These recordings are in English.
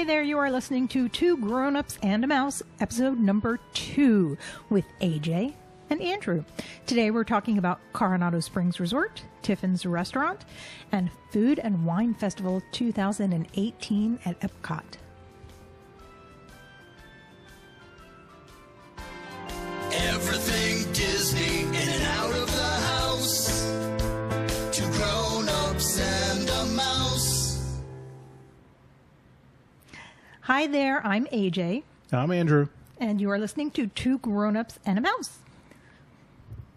Hey there, you are listening to Two Grown-Ups and a Mouse, episode number 2, with AJ and Andrew. Today we're talking about Coronado Springs Resort, Tiffins Restaurant, and Food and Wine Festival 2018 at Ep2. Everything Disney in and out of the house. Two grown-ups and a mouse. Hi there, I'm AJ. I'm Andrew. And you are listening to Two Grown-Ups and a Mouse.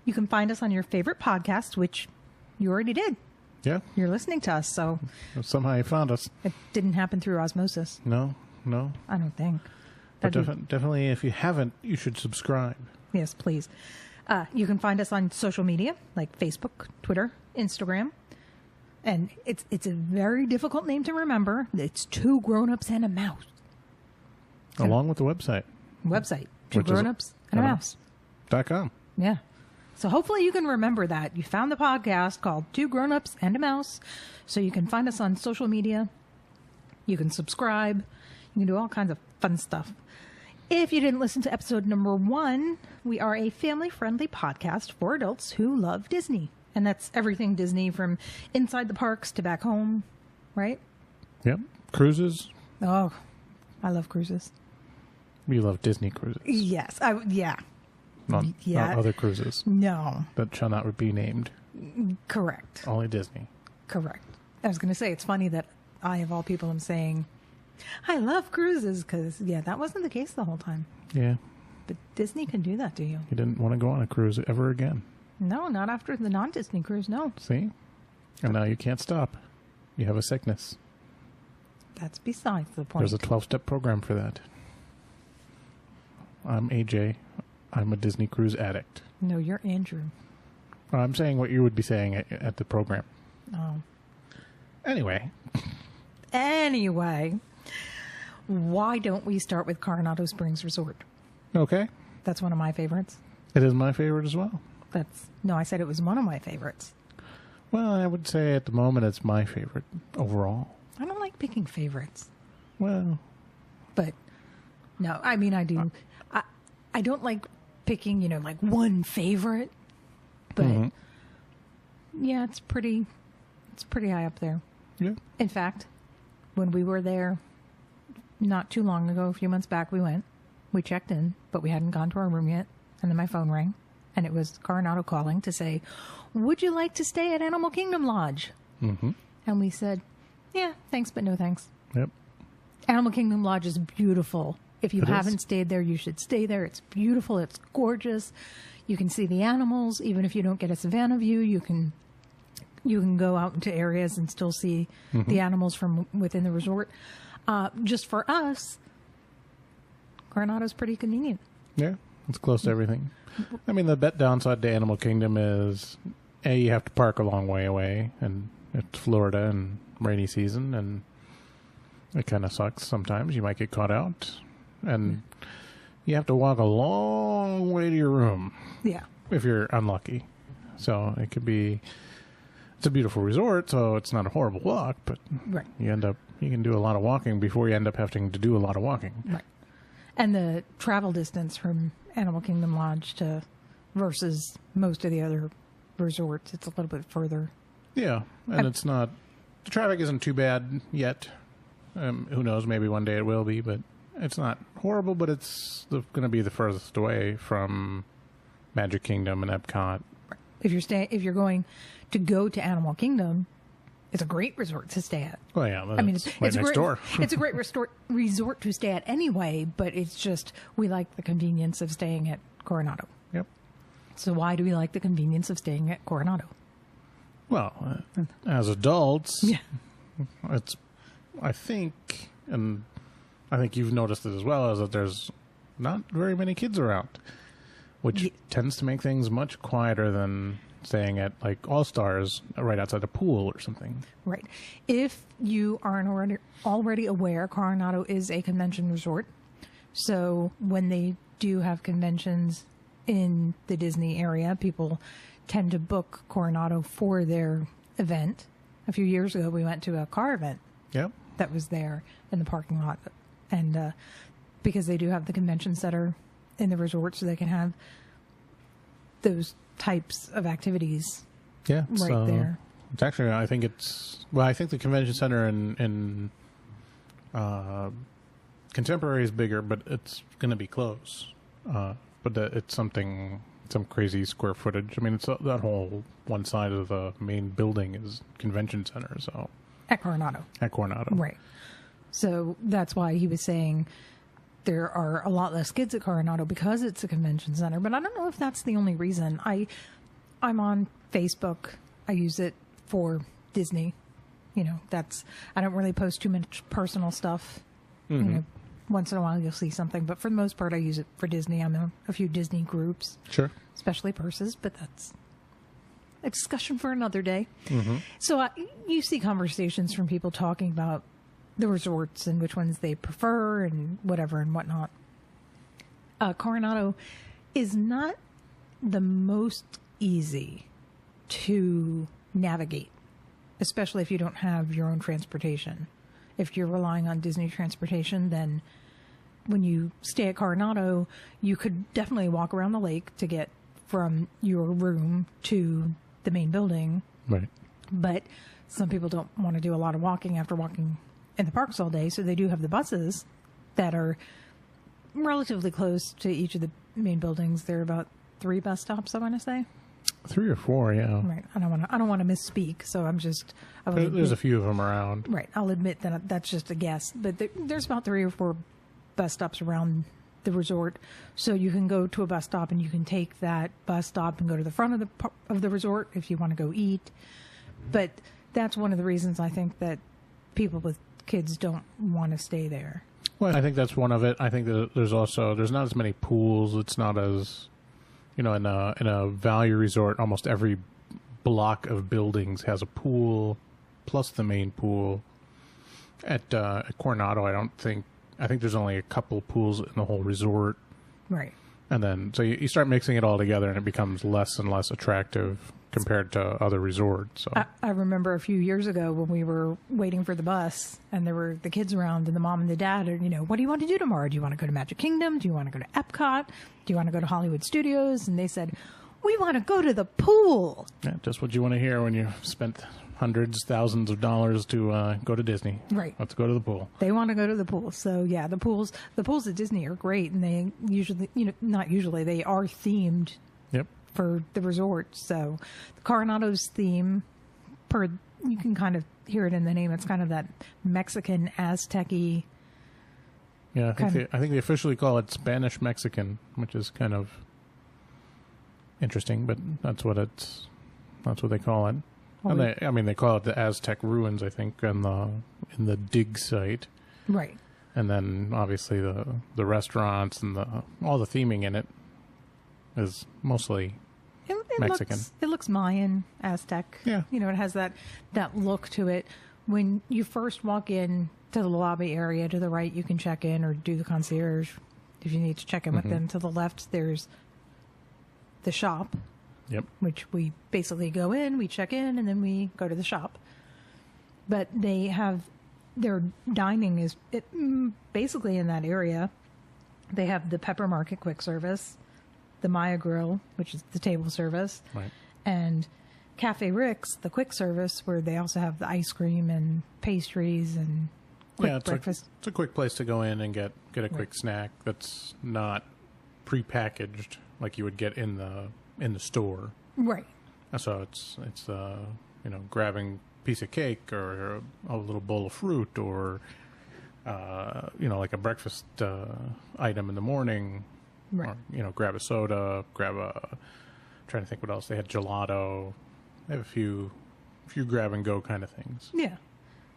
You can find us on your favorite podcast, which you already did. Yeah. You're listening to us, so Somehow you found us. it didn't happen through osmosis. No. I don't think. But That'd be- definitely, if you haven't, you should subscribe. Yes, please. You can find us on social media, like Facebook, Twitter, Instagram. And it's a very difficult name to remember. It's Two Grown-Ups and a Mouse. Along with the website. Website, Two Which is- Grown-Ups and a Mouse. .com. Yeah. So hopefully you can remember that. You found the podcast called Two Grown-Ups and a Mouse. So you can find us on social media. You can subscribe. You can do all kinds of fun stuff. If you didn't listen to episode number 1, we are a family-friendly podcast for adults who love Disney. And that's everything Disney, from inside the parks to back home, right? Yep. Cruises. Oh, I love cruises. You love Disney cruises. Yes. Yeah. Not other cruises No. that shall not be named. Correct. Only Disney. Correct. I was going to say, it's funny that I, of all people, am saying, I love cruises, because, yeah, that wasn't the case the whole time. Yeah. But Disney can do that to you. You didn't want to go on a cruise ever again. No, not after the non-Disney cruise, no. See? And now you can't stop. You have a sickness. That's besides the point. There's a 12-step program for that. I'm AJ. I'm a Disney cruise addict. No, you're Andrew. I'm saying what you would be saying at the program. Oh. Anyway. Anyway, why don't we start with Coronado Springs Resort? Okay. That's one of my favorites. It is my favorite as well. No, I said it was one of my favorites. Well, I would say at the moment it's my favorite overall. I don't like picking favorites. Well, But, no, I mean, I do. I don't like picking, like one favorite. But, yeah, it's pretty high up there. yeah. In fact, when we were there not too long ago, a few months back, we checked in, but we hadn't gone to our room yet. And then my phone rang, and it was Coronado calling to say, would you like to stay at Animal Kingdom Lodge? Mm-hmm. And we said, yeah, thanks, but no thanks. Yep. Animal Kingdom Lodge is beautiful. If you haven't stayed there, you should stay there. It's beautiful. It's gorgeous. You can see the animals. Even if you don't get a Savannah view, you can go out into areas and still see the animals from within the resort. Just for us, Coronado's pretty convenient. Yeah. It's close to everything. I mean, the downside to Animal Kingdom is, you have to park a long way away, and it's Florida and rainy season, and it kind of sucks sometimes. You might get caught out, and you have to walk a long way to your room. Yeah. If you're unlucky. So it could be, it's a beautiful resort, so it's not a horrible walk, but Right. you can do a lot of walking before you end up having to do a lot of walking. Right. And the travel distance from Animal Kingdom Lodge versus most of the other resorts, it's a little bit further. Yeah, and the traffic isn't too bad yet. Who knows, maybe one day it will be, but it's not horrible, but it's going to be the furthest away from Magic Kingdom and Epcot. If you're going to go to Animal Kingdom, it's a great resort to stay at. Well, yeah, I mean, it's right next great, door. It's a great resort to stay at anyway, but it's just, we like the convenience of staying at Coronado. Yep. So why do we like the convenience of staying at Coronado? Well, as adults, Yeah. I think you've noticed it as well, is that there's not very many kids around, which tends to make things much quieter than staying at like All Stars right outside a pool or something. Right. If you aren't already aware, Coronado is a convention resort. So when they do have conventions in the Disney area, people tend to book Coronado for their event. A few years ago, we went to a car event. Yep. that was there in the parking lot. And because they do have the convention center in the resort, so they can have those types of activities Yeah, right there. It's actually, I think I think the convention center in Contemporary is bigger, but it's going to be close. But it's some crazy square footage. I mean, it's that whole one side of the main building is convention center. So At Coronado. Right. So that's why he was saying there are a lot less kids at Coronado because it's a convention center. But I don't know if that's the only reason. I'm on Facebook. I use it for Disney. You know, I don't really post too much personal stuff. You know, once in a while you'll see something, but for the most part I use it for Disney. I'm in a few Disney groups. Sure. Especially purses, but that's a discussion for another day. So you see conversations from people talking about the resorts and which ones they prefer and whatever and whatnot. Coronado is not the most easy to navigate, especially if you don't have your own transportation. If you're relying on Disney transportation, then when you stay at Coronado, you could definitely walk around the lake to get from your room to the main building. Right. But some people don't want to do a lot of walking after walking in the parks all day, so they do have the buses that are relatively close to each of the main buildings. There are about 3 bus stops, I want to say. 3 or 4, yeah. Right. I don't want to misspeak, so There's a few of them around. Right. I'll admit that that's just a guess, but there's about 3 or 4 bus stops around the resort, so you can go to a bus stop and you can take that bus stop and go to the front of the resort if you want to go eat. But that's one of the reasons I think that people with kids don't want to stay there. Well, I think that's one of it. I think that there's not as many pools. It's not as, in a value resort, almost every block of buildings has a pool, plus the main pool. At Coronado, I think there's only a couple pools in the whole resort. Right. And then, so you start mixing it all together, and it becomes less and less attractive compared to other resorts. So. I remember a few years ago when we were waiting for the bus, and there were the kids around, and the mom and the dad, and what do you want to do tomorrow? Do you want to go to Magic Kingdom? Do you want to go to Epcot? Do you want to go to Hollywood Studios? And they said, we want to go to the pool. Yeah, just what you want to hear when you spent hundreds, thousands of dollars to go to Disney. Right. Let's go to the pool. They want to go to the pool. So yeah, the pools at Disney are great, and they usually, not usually, they are themed. Yep. For the resort. So the Coronado's theme, you can kind of hear it in the name. It's kind of that Mexican Aztec-y. Yeah, I think they officially call it Spanish Mexican, which is kind of interesting, but that's what they call it. Well, and they call it the Aztec ruins, I think, in the dig site. Right. And then obviously the restaurants and all the theming in it is mostly Mexican. It looks Mayan, Aztec. Yeah. It has that look to it. When you first walk in to the lobby area, to the right, you can check in or do the concierge if you need to check in with them. To the left, there's the shop. Yep. Which we basically go in, we check in, and then we go to the shop. But they have their dining is basically in that area. They have the Pepper Market quick service, the Maya Grill, which is the table service, right, and Cafe Rick's, the quick service, where they also have the ice cream and pastries and quick breakfast. It's a quick place to go in and get a quick snack that's not prepackaged like you would get in the store. Right. So it's grabbing a piece of cake or a little bowl of fruit or like a breakfast item in the morning. Right. Or, grab a soda, trying to think what else. They had gelato. They have a few grab and go kind of things. Yeah.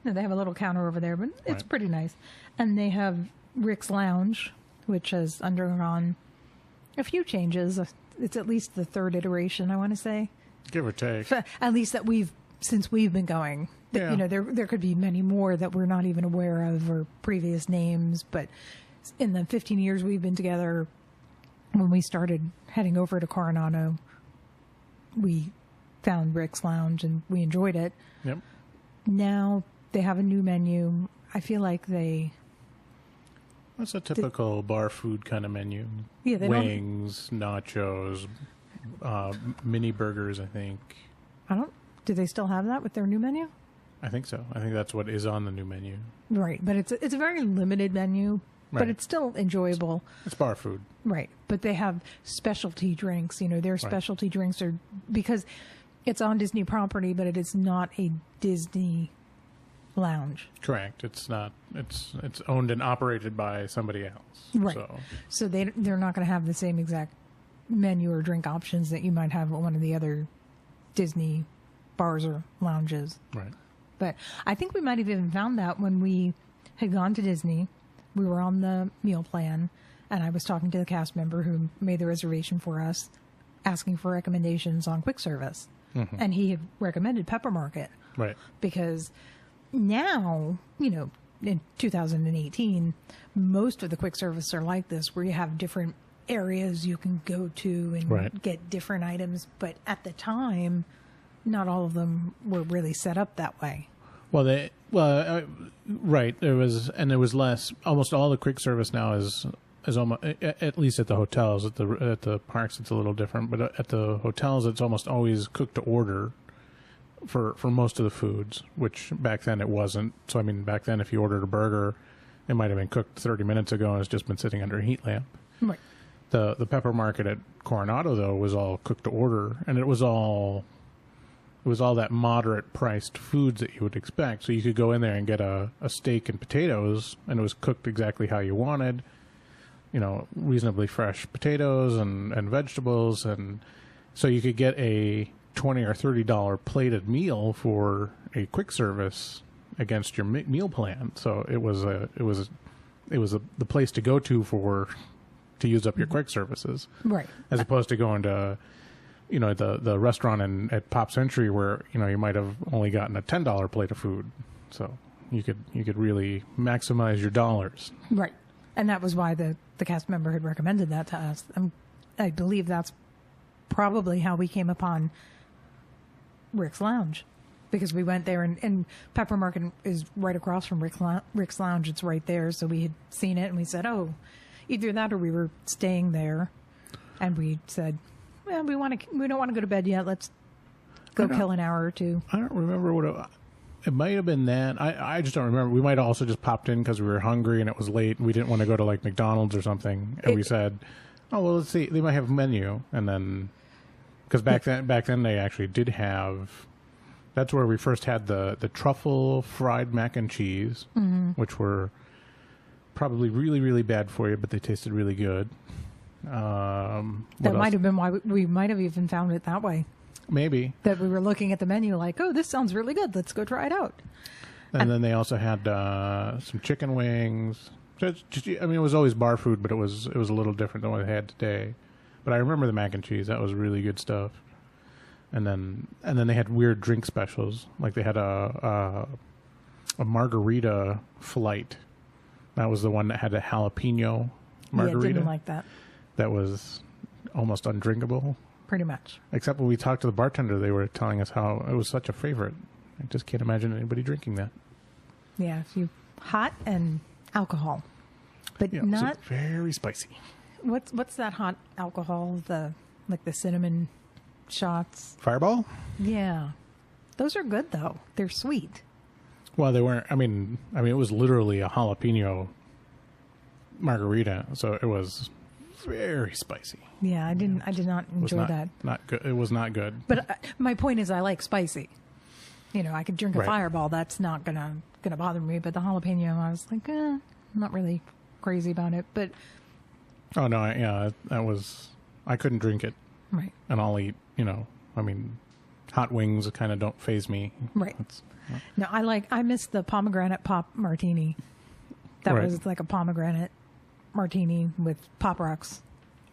No, they have a little counter over there, but it's right, pretty nice. And they have Rick's Lounge, which has undergone a few changes. It's at least the 3rd iteration, I want to say. Give or take. At least since we've been going. Yeah. There could be many more that we're not even aware of or previous names, but in the 15 years we've been together, when we started heading over to Coronado, we found Rick's Lounge and we enjoyed it. Yep. Now they have a new menu. I feel like they... That's a typical bar food kind of menu. Yeah, they Wings, nachos, mini burgers, I think. Do they still have that with their new menu? I think so. I think that's what is on the new menu. Right, but it's a very limited menu, but Right. it's still enjoyable. It's bar food. Right, but they have specialty drinks. You know, their specialty drinks are because it's on Disney property, but it is not a Disney lounge. Correct. It's not. It's owned and operated by somebody else. Right. So they're not going to have the same exact menu or drink options that you might have at one of the other Disney bars or lounges. right. But I think we might have even found that when we had gone to Disney. We were on the meal plan, and I was talking to the cast member who made the reservation for us, asking for recommendations on quick service. Mm-hmm. And he had recommended Pepper Market Right. because now, you know, in 2018, most of the quick service are like this, where you have different areas you can go to and Right. get different items. But at the time, not all of them were really set up that way. Right. There was less. Almost all the quick service now is almost, at least at the hotels. At the parks, it's a little different, but at the hotels, it's almost always cooked to order for most of the foods. Which back then it wasn't. So I mean, back then if you ordered a burger, it might have been cooked 30 minutes ago and it's just been sitting under a heat lamp. Right. The Pepper Market at Coronado though was all cooked to order, and it was all that moderate priced foods that you would expect. So you could go in there and get a steak and potatoes, and it was cooked exactly how you wanted. You know, reasonably fresh potatoes and vegetables, and so you could get a $20 or $30 plated meal for a quick service against your meal plan. So it was the place to go to use up your quick services, Right. as opposed to going to, you know, the restaurant at Pop Century where, you know, you might have only gotten a $10 plate of food. So you could really maximize your dollars. Right. And that was why the cast member had recommended that to us. I believe that's probably how we came upon Rick's Lounge, because we went there and Pepper Market is right across from Rick's Lounge. It's right there. So we had seen it and we said, oh, either that or we were staying there, and we said, well, we don't want to go to bed yet. Let's go kill an hour or two. I don't remember what it might have been that. I just don't remember. We might have also just popped in because we were hungry and it was late and we didn't want to go to like McDonald's or something. And we said, oh, well, let's see. They might have a menu. And then, because back then they actually did have, that's where we first had the truffle fried mac and cheese, which were probably really, really bad for you, but they tasted really good. That might have been why we might have even found it that way. Maybe. That we were looking at the menu like, oh, this sounds really good. Let's go try it out. And then they also had some chicken wings. It was always bar food, but it was a little different than what they had today. But I remember the mac and cheese. That was really good stuff. And then they had weird drink specials. Like they had a margarita flight. That was the one that had a jalapeno margarita. Yeah, didn't like that. That was almost undrinkable. Pretty much. Except when we talked to the bartender, they were telling us how it was such a favorite. I just can't imagine anybody drinking that. Yeah, hot and alcohol, but Yeah, not so very spicy. What's that hot alcohol? The cinnamon shots. Fireball? Yeah, those are good though. They're sweet. Well, they weren't. I mean, it was literally a jalapeno margarita, so it was very spicy. Yeah, I did not enjoy that. Not good. It was not good. But my point is, I like spicy. You know, I could drink a Right. Fireball. That's not gonna bother me. But the jalapeno, I was like, I'm not really crazy about it. But Oh no, that was. I couldn't drink it, right, and I'll eat. You know, hot wings kind of don't faze me. right. No, I miss the pomegranate pop martini. That Right. was like a pomegranate martini with Pop Rocks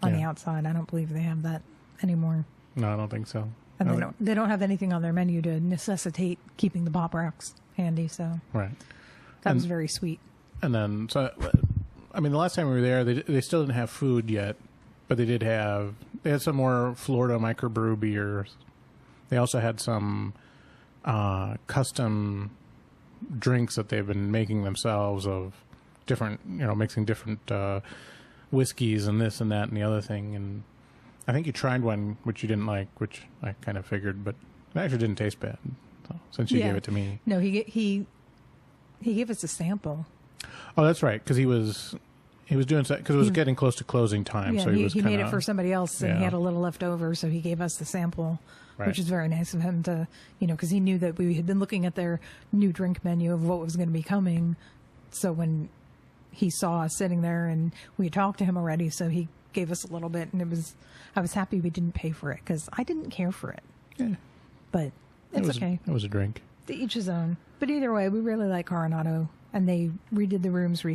on the Yeah. outside. I don't believe they have that anymore. No, I don't think so. And No, they don't have anything on their menu to necessitate keeping the Pop Rocks handy. So Right. that was very sweet. And then, the last time we were there, they still didn't have food yet, but they had some more Florida microbrew beers. They also had some custom drinks that they've been making themselves of different, mixing different whiskeys and this and that and the other thing. And I think you tried one which you didn't like, which I kind of figured, but it actually didn't taste bad. So, since you gave it to me. No, he gave us a sample. Oh, that's right, because he was doing so because it was getting close to closing time. Yeah, so he made it for somebody else, and he had a little left over, so he gave us the sample, right. which is very nice of him to, because he knew that we had been looking at their new drink menu of what was going to be coming. So when he saw us sitting there, and we had talked to him already, so he gave us a little bit, and I was happy we didn't pay for it because I didn't care for it. Yeah, but it's okay. It was a drink. To each his own. But either way, we really like Coronado, and they redid the rooms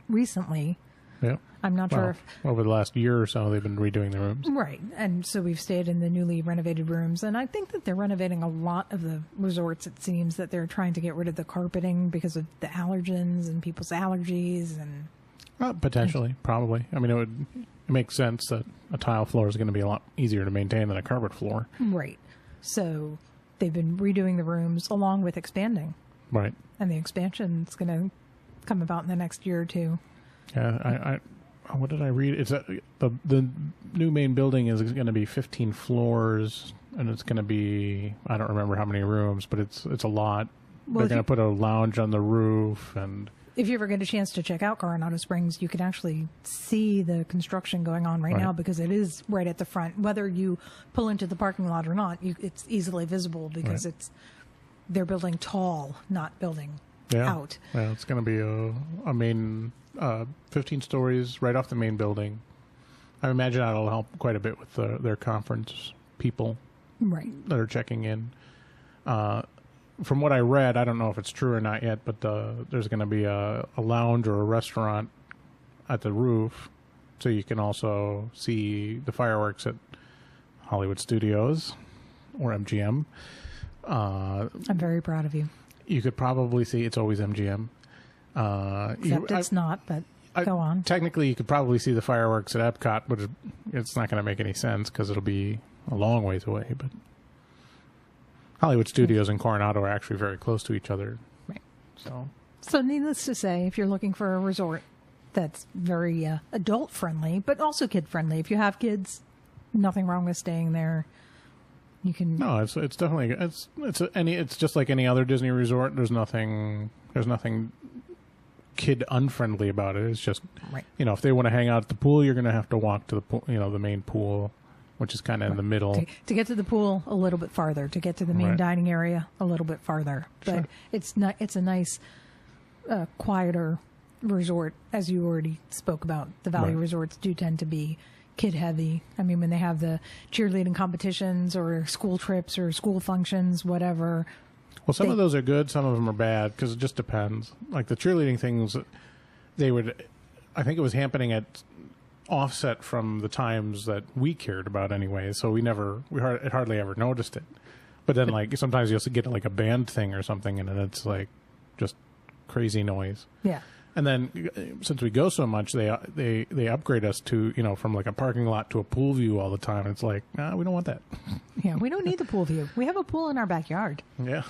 recently. Yeah. I'm not sure if... Over the last year or so, they've been redoing the rooms. Right. And so we've stayed in the newly renovated rooms. And I think that they're renovating a lot of the resorts. It seems that they're trying to get rid of the carpeting because of the allergens and people's allergies. And potentially, probably. I mean, it makes sense that a tile floor is going to be a lot easier to maintain than a carpet floor. Right. So they've been redoing the rooms along with expanding. Right. And the expansion's going to come about in the next year or two. Yeah, what did I read? It's the new main building is going to be 15 floors, and it's going to be, I don't remember how many rooms, but it's a lot. Well, they're going to put a lounge on the roof, and if you ever get a chance to check out Coronado Springs, you can actually see the construction going on right now because it is right at the front. Whether you pull into the parking lot or not, it's easily visible because they're building tall, not building out. Yeah, it's going to be a main 15 stories right off the main building. I imagine that'll help quite a bit with their conference people that are checking in. From what I read, I don't know if it's true or not yet, but there's going to be a lounge or a restaurant at the roof, so you can also see the fireworks at Hollywood Studios or MGM. I'm very proud of you. You could probably see it's always MGM. Except it's not, but go on. Technically, you could probably see the fireworks at Epcot, but it's not going to make any sense because it'll be a long ways away. But Hollywood Studios and Coronado are actually very close to each other. Right. So needless to say, if you're looking for a resort that's very adult-friendly, but also kid-friendly, if you have kids, nothing wrong with staying there. You can. No, it's definitely it's just like any other Disney resort. There's nothing kid unfriendly about it. It's just if they want to hang out at the pool, you're going to have to walk to the pool, the main pool, which is kind of in the middle. To get to the pool a little bit farther, to get to the main dining area a little bit farther. But it's a nice, quieter resort, as you already spoke about. The value resorts do tend to be kid heavy. I mean, when they have the cheerleading competitions or school trips or school functions, whatever. Well, some of those are good, some of them are bad because it just depends. Like the cheerleading things, I think it was happening at offset from the times that we cared about anyway. So we hardly ever noticed it. But then like sometimes you'll get like a band thing or something, and then it's like just crazy noise. Yeah. And then, since we go so much, they upgrade us to from like a parking lot to a pool view all the time. It's like, nah, we don't want that. Yeah, we don't need the pool view. We have a pool in our backyard. Yeah.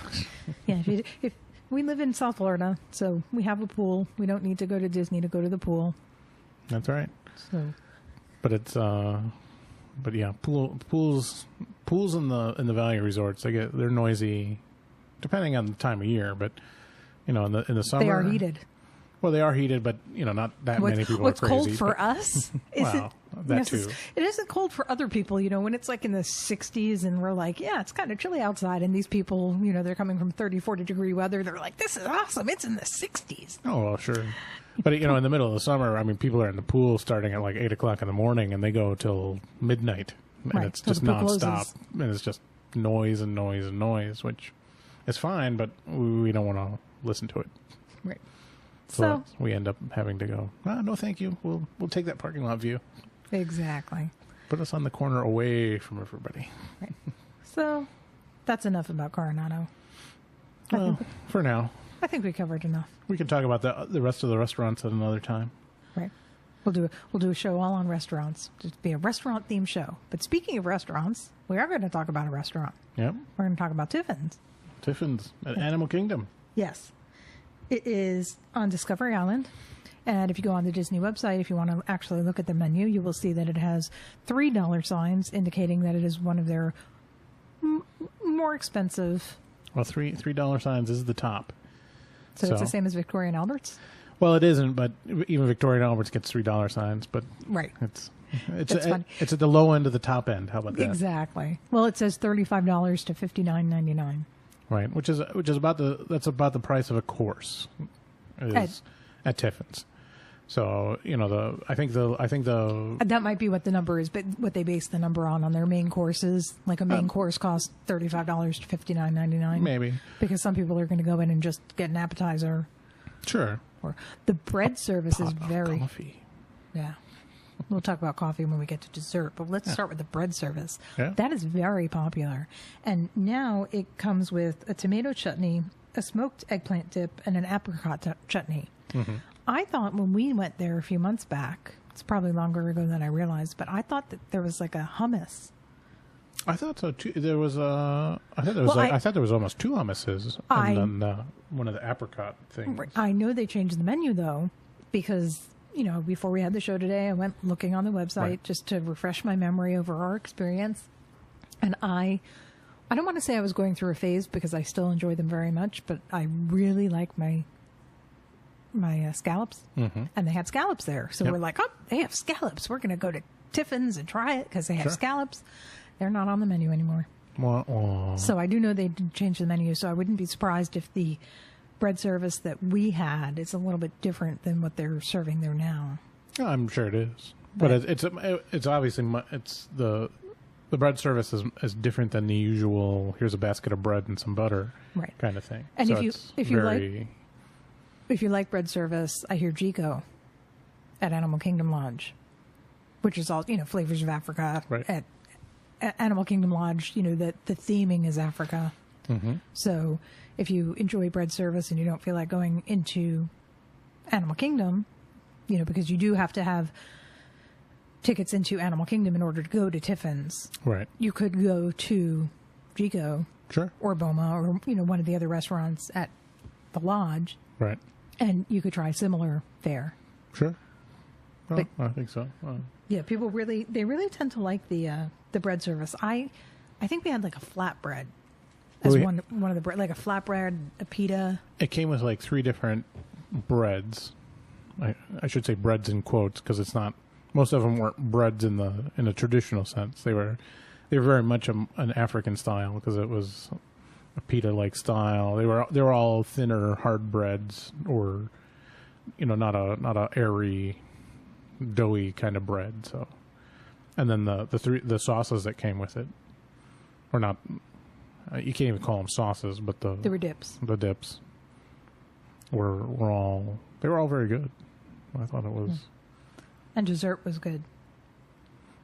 Yeah. If we live in South Florida, so we have a pool. We don't need to go to Disney to go to the pool. That's right. So. But it's but yeah, pools in the value resorts, they're noisy, depending on the time of year. But in the summer they are heated. Well, they are heated, but not that many people are crazy. What's cold for us? That too. It isn't cold for other people. When it's like in the 60s and we're like, yeah, it's kind of chilly outside, and these people, they're coming from 30, 40-degree weather. They're like, this is awesome. It's in the 60s. Oh, well, sure. But in the middle of the summer, I mean, people are in the pool starting at like 8:00 in the morning, and they go till midnight, and it's just nonstop, and it's just noise and noise and noise, which is fine, but we don't want to listen to it. Right. So we end up having to go, no, thank you. We'll take that parking lot view. Exactly. Put us on the corner away from everybody. Right. So that's enough about Coronado. Well, for now. I think we covered enough. We can talk about the rest of the restaurants at another time. Right. We'll do a show all on restaurants. Just be a restaurant themed show. But speaking of restaurants, we are going to talk about a restaurant. Yep. We're going to talk about Tiffins. Tiffins at Animal Kingdom. Yes. It is on Discovery Island. And if you go on the Disney website, if you want to actually look at the menu, you will see that it has $3 signs indicating that it is one of their more expensive. Well, $3 signs is the top. So it's the same as Victoria and Albert's? Well, it isn't, but even Victoria and Albert's gets $3 signs. But right. It's funny. It's at the low end of the top end. How about that? Exactly. Well, it says $35 to $59.99. Right, which is about the price of a course at Tiffins. So I think the that might be what the number is, but what they base the number on their main courses, like a main course costs $35 to $59.99. Maybe because some people are going to go in and just get an appetizer. Sure. Or the bread service is very coffee. Yeah. We'll talk about coffee when we get to dessert, but let's start with the bread service. Yeah. That is very popular. And now it comes with a tomato chutney, a smoked eggplant dip, and an apricot chutney. Mm-hmm. I thought when we went there a few months back, it's probably longer ago than I realized, but I thought that there was like a hummus. I thought so too. There was I thought there was almost 2 hummuses and then one of the apricot things. I know they changed the menu though, because before we had the show today, I went looking on the website just to refresh my memory over our experience. And I don't want to say I was going through a phase because I still enjoy them very much, but I really like my scallops. Mm-hmm. And they had scallops there. So we're like, oh, they have scallops. We're going to go to Tiffins and try it because they have scallops. They're not on the menu anymore. So I do know they did change the menu, so I wouldn't be surprised if the bread service that we had is a little bit different than what they're serving there now. I'm sure it is, but it's obviously the bread service is different than the usual. Here's a basket of bread and some butter, kind of thing. And so if you like bread service, I hear Jico at Animal Kingdom Lodge, which is all flavors of Africa. Right. At Animal Kingdom Lodge, that the theming is Africa. Mm-hmm. So if you enjoy bread service and you don't feel like going into Animal Kingdom, because you do have to have tickets into Animal Kingdom in order to go to Tiffins. Right. You could go to Jico. Sure. Or Boma or, one of the other restaurants at the lodge. Right. And you could try similar fare. Sure. Well, I think so. Yeah, people really tend to like the bread service. I think we had like a flatbread as one of the bread, like a flatbread, a pita. It came with like 3 different breads. I should say breads in quotes because it's not. Most of them weren't breads in the traditional sense. They were very much an African style because it was a pita-like style. They were all thinner, hard breads, or not a airy, doughy kind of bread. So, and then the sauces that came with it, or not. You can't even call them sauces, but they were dips. The dips were all very good. I thought it was. And dessert was good.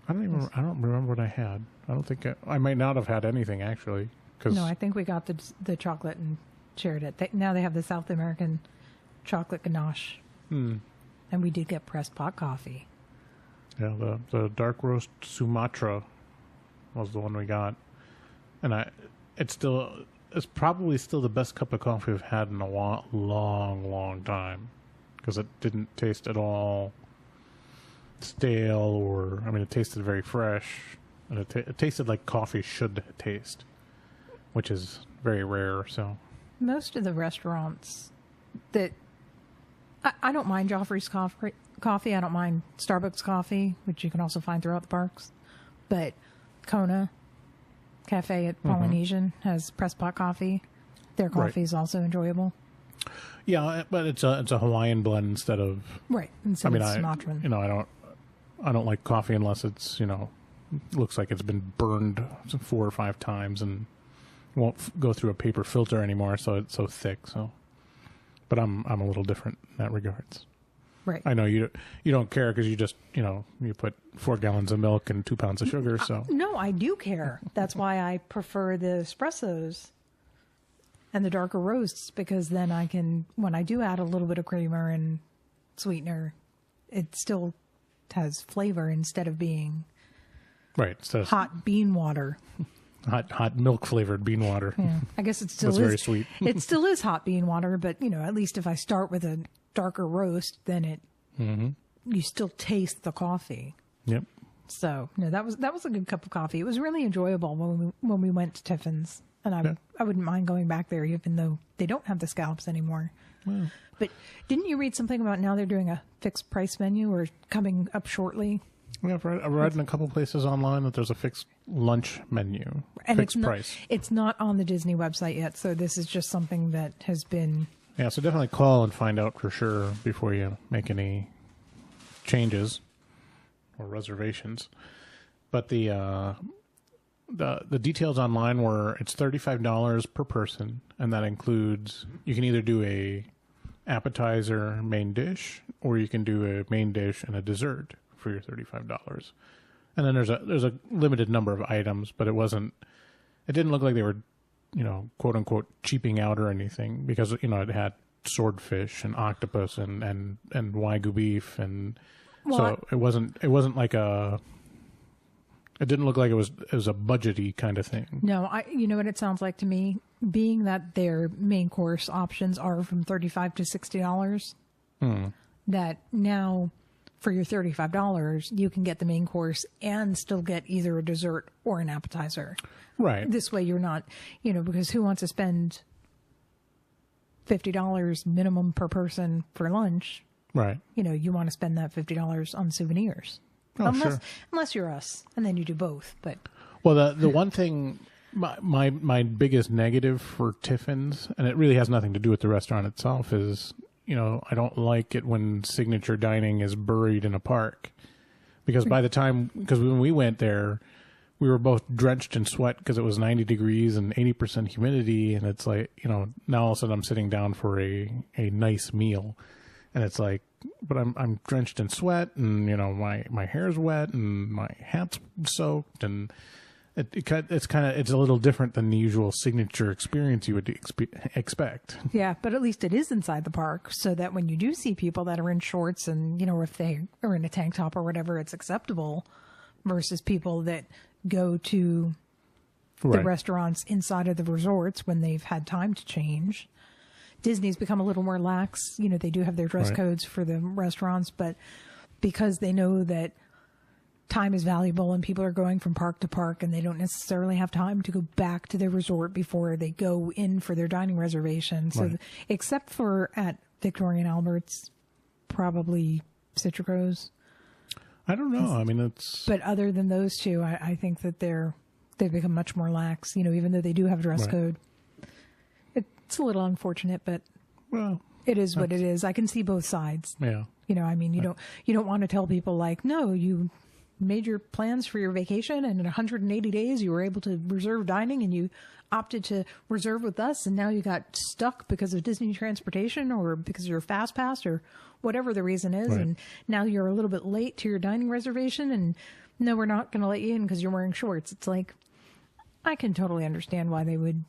I don't remember what I had. I don't think I might not have had anything actually. No, I think we got the chocolate and shared it. Now they have the South American chocolate ganache. And we did get pressed pot coffee. Yeah, the dark roast Sumatra was the one we got. And it's probably still the best cup of coffee I've had in a long time. Because it didn't taste at all stale it tasted very fresh. And it tasted like coffee should taste, which is very rare. So most of the restaurants that I don't mind Joffrey's coffee. I don't mind Starbucks coffee, which you can also find throughout the parks. But Kona Cafe at Polynesian has pressed pot coffee. Their coffee is also enjoyable. Yeah, but it's a Hawaiian blend instead of Sumatran. I don't like coffee unless it's looks like it's been burned 4 or 5 times and won't go through a paper filter anymore, so it's so thick. So, but I'm a little different in that regards. Right. I know you don't care because you just you put 4 gallons of milk and 2 pounds of sugar. So no, I do care. That's why I prefer the espressos and the darker roasts, because then I can, when I do add a little bit of creamer and sweetener, it still has flavor instead of being hot bean water. Hot milk flavored bean water. Yeah, I guess it still That's is very sweet. It still is hot bean water, but at least if I start with a darker roast, then you still taste the coffee. Yep. So no, that was a good cup of coffee. It was really enjoyable when we went to Tiffins, and I wouldn't mind going back there, even though they don't have the scallops anymore. Wow. But didn't you read something about now they're doing a fixed price menu or coming up shortly? Yeah, I've read in a couple places online that there's a fixed lunch menu, and fixed price. It's not on the Disney website yet, so this is just something that has been... Yeah, so definitely call and find out for sure before you make any changes or reservations. But the details online were it's $35 per person, and that includes, you can either do a appetizer main dish, or you can do a main dish and a dessert for your $35. And then there's a limited number of items, but it didn't look like they were, quote unquote cheaping out or anything, because it had swordfish and octopus and wagyu beef, and so it wasn't like it didn't look like it was a budgety kind of thing. No, you know what it sounds like to me, being that their main course options are from $35 to $60. That now, for your $35, you can get the main course and still get either a dessert or an appetizer. Right. This way you're not, because who wants to spend $50 minimum per person for lunch? Right. You want to spend that $50 on souvenirs. Oh, sure. Unless you're us, and then you do both. But well, the one thing, my biggest negative for Tiffins, and it really has nothing to do with the restaurant itself, is I don't like it when signature dining is buried in a park, because because when we went there, we were both drenched in sweat because it was 90 degrees and 80% humidity, and it's like now all of a sudden I'm sitting down for a nice meal, and it's like, but I'm drenched in sweat, and my hair's wet and my hat's soaked, and it's a little different than the usual signature experience you would expect. Yeah, but at least it is inside the park, so that when you do see people that are in shorts and if they are in a tank top or whatever, it's acceptable, versus people that go to the restaurants inside of the resorts when they've had time to change. Disney's become a little more lax. They do have their dress codes for the restaurants, but because they know that time is valuable and people are going from park to park and they don't necessarily have time to go back to their resort before they go in for their dining reservation. So except for at Victoria and Albert's, probably Citrico's. I don't know. I mean, it's... But other than those two, I think that they've become much more lax, even though they do have a dress code. It's a little unfortunate, but it is what it is. I can see both sides. Yeah. You don't want to tell people like, no, you made your plans for your vacation and in 180 days you were able to reserve dining and you opted to reserve with us, and now you got stuck because of Disney transportation or because of your fast pass or whatever the reason is, and now you're a little bit late to your dining reservation, and no, we're not going to let you in because you're wearing shorts. It's like, I can totally understand why they would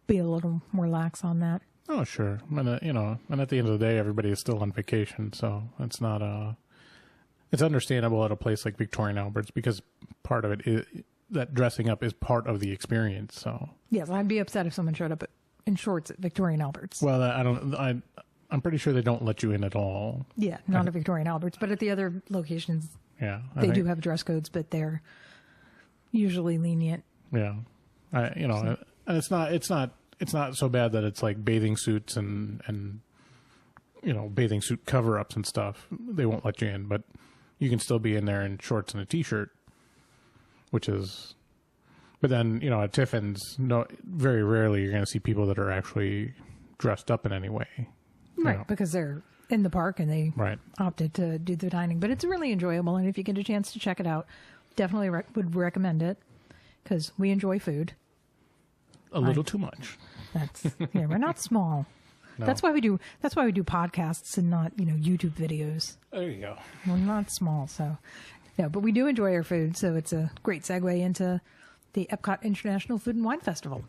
be a little more lax on that. Oh, sure. And, and at the end of the day, everybody is still on vacation, so it's not it's understandable at a place like Victoria and Albert's, because part of it is that dressing up is part of the experience. So yes, I'd be upset if someone showed up in shorts at Victoria and Albert's. Well, I'm pretty sure they don't let you in at all. Yeah, not at Victoria and Albert's, but at the other locations, they do have dress codes, but they're usually lenient. Yeah, and it's not so bad that it's like bathing suits and bathing suit cover-ups and stuff. They won't let you in, but you can still be in there in shorts and a t-shirt, which is... But then, at Tiffins, very rarely you're going to see people that are actually dressed up in any way. Right, because they're in the park and they opted to do the dining. But it's really enjoyable, and if you get a chance to check it out, definitely would recommend it, because we enjoy food. A little too much. We're not small. No. That's why we do podcasts and not, YouTube videos. There you go. We're not small, so but we do enjoy our food, so it's a great segue into the Epcot International Food and Wine Festival.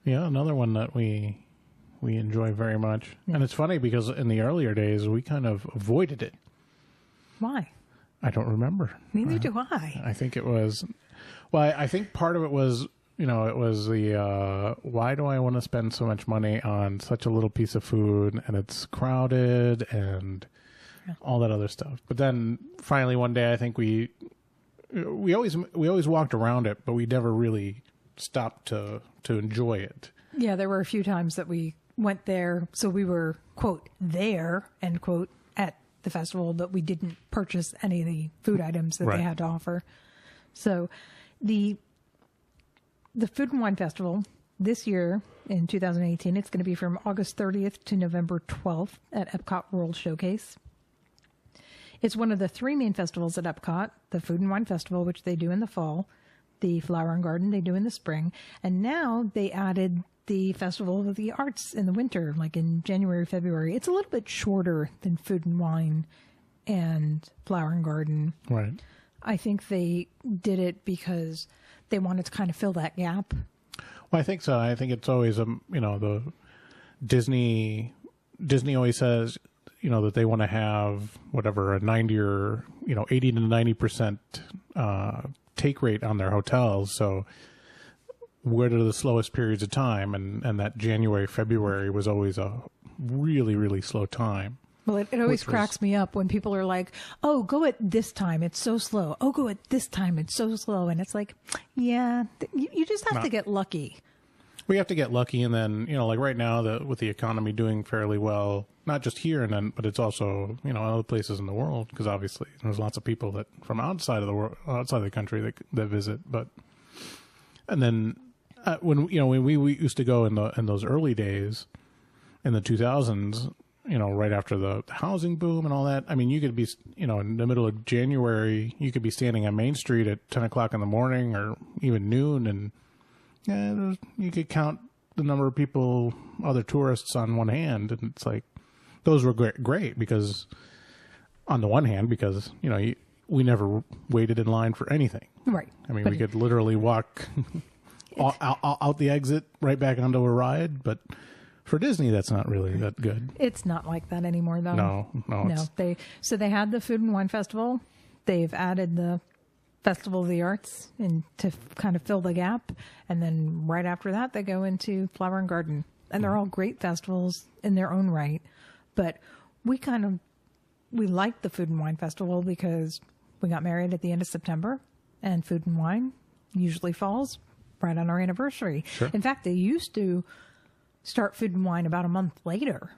Yeah, another one that we enjoy very much. Yeah. And it's funny because in the earlier days we kind of avoided it. Why? I don't remember. Neither do I. I think it was I think part of it was it was the why do I want to spend so much money on such a little piece of food, and it's crowded and all that other stuff. But then finally one day, I think we always walked around it, but we never really stopped to enjoy it. Yeah, there were a few times that we went there, so we were, quote, there, end quote, at the festival, but we didn't purchase any of the food items that they had to offer. So the Food and Wine Festival this year in 2018, it's going to be from August 30th to November 12th at Epcot World Showcase. It's one of the three main festivals at Epcot: the Food and Wine Festival, which they do in the fall, the Flower and Garden they do in the spring, and now they added the Festival of the Arts in the winter, like in January, February. It's a little bit shorter than Food and Wine and Flower and Garden. Right. I think they did it because they wanted to kind of fill that gap. Well, I think so. I think it's always, the Disney always says, that they want to have whatever, a 90 or, 80 to 90% take rate on their hotels. So what are the slowest periods of time? And that January, February was always a really, really slow time. Well, it always cracks me up when people are like, oh, go at this time, it's so slow. Oh, go at this time, it's so slow. And it's like, yeah, you just have to get lucky. We have to get lucky. And then, like right now, with the economy doing fairly well, not just here, but it's also, other places in the world, because obviously there's lots of people that from outside of the world, outside of the country that visit. And then when we used to go in those early days in the 2000s, right after the housing boom and all that. I mean, you could be, in the middle of January, you could be standing on Main Street at 10 o'clock in the morning or even noon, and you could count the number of people, other tourists on one hand. And it's like, those were great because, on the one hand, because, we never waited in line for anything. Right. I mean, we could literally walk out the exit right back onto a ride, but for Disney, that's not really that good. It's not like that anymore, though. No. They had the Food and Wine Festival. They've added the Festival of the Arts to kind of fill the gap, and then right after that, they go into Flower and Garden, and they're all great festivals in their own right. But we liked the Food and Wine Festival because we got married at the end of September, and Food and Wine usually falls right on our anniversary. Sure. In fact, they used to start Food and Wine about a month later.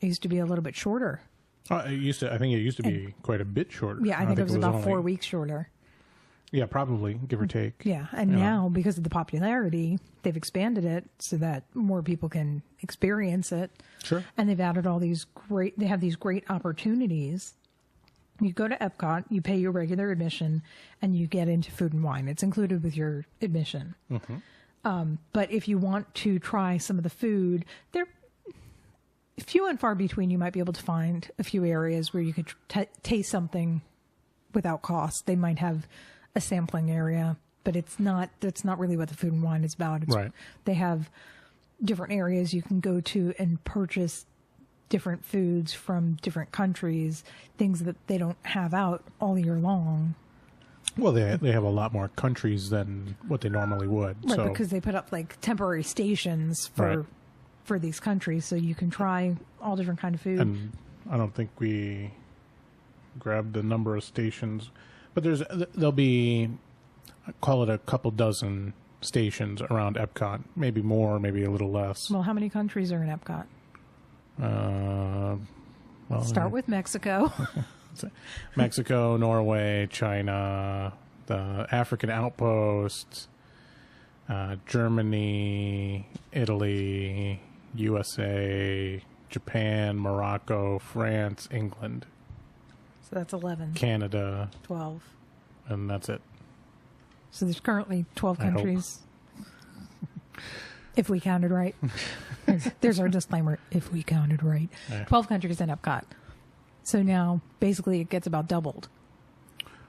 It used to be a little bit shorter. I think it used to be quite a bit shorter. Yeah, I think it was about 4 weeks shorter. Yeah, probably, give or take. Yeah, and now, because of the popularity, they've expanded it so that more people can experience it. Sure. And they've added they have these great opportunities. You go to Epcot, you pay your regular admission, and you get into Food and Wine. It's included with your admission. Mm-hmm. But if you want to try some of the food, they're few and far between. You might be able to find a few areas where you could taste something without cost. They might have a sampling area, but that's not really what the Food and Wine is about. Right. They have different areas you can go to and purchase different foods from different countries, things that they don't have out all year long. Well, they have a lot more countries than what they normally would. Right, so. because they put up like temporary stations for these countries, so you can try all different kind of food. And I don't think we grabbed the number of stations, but there'll be, call it a couple dozen stations around Epcot, maybe more, maybe a little less. Well, how many countries are in Epcot? Start with Mexico. Mexico, Norway, China, the African outposts, Germany, Italy, USA, Japan, Morocco, France, England. So that's 11. Canada. 12. And that's it. So there's currently 12 countries. If we counted right. There's our disclaimer, if we counted right. Yeah. 12 countries in Epcot. So now, basically, it gets about doubled.